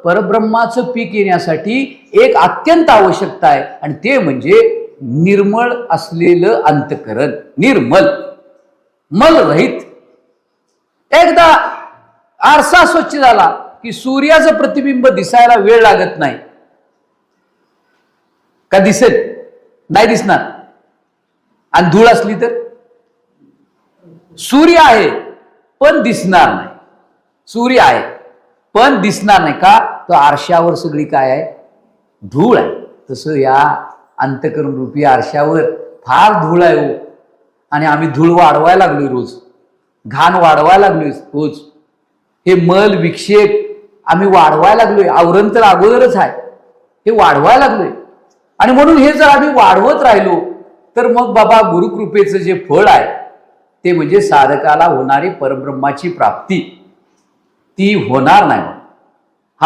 परब्रह्माचं पीक येण्यासाठी एक अत्यंत आवश्यकता आहे आणि ते म्हणजे निर्मळ असलेलं अंतःकरण, निर्मल, मलरहित. एकदा आरसा स्वच्छ झाला की सूर्याचं प्रतिबिंब दिसायला वेळ लागत नाही. का दिसेल? नाही दिसणार. आणि धूळ असली तर सूर्य आहे पण दिसणार नाही. सूर्य आहे पण दिसणार नाही. का? तो आरशावर सगळी काय आहे? धूळ आहे. तसं या अंतःकरण रूपी आरशावर फार धूळ आहे हो. आणि आम्ही धूळ वाढवायला लागलोय रोज, घाण वाढवायला लागलोय रोज. हे मल विक्षेप आम्ही वाढवायला लागलोय. आवरण तर अगोदरच आहे, हे वाढवायला लागलोय. आणि म्हणून हे जर आम्ही वाढवत राहिलो तर मग बाबा गुरुकृपेचं जे फळ आहे ते म्हणजे साधकाला होणारी परब्रह्माची प्राप्ती ती होणार नाही.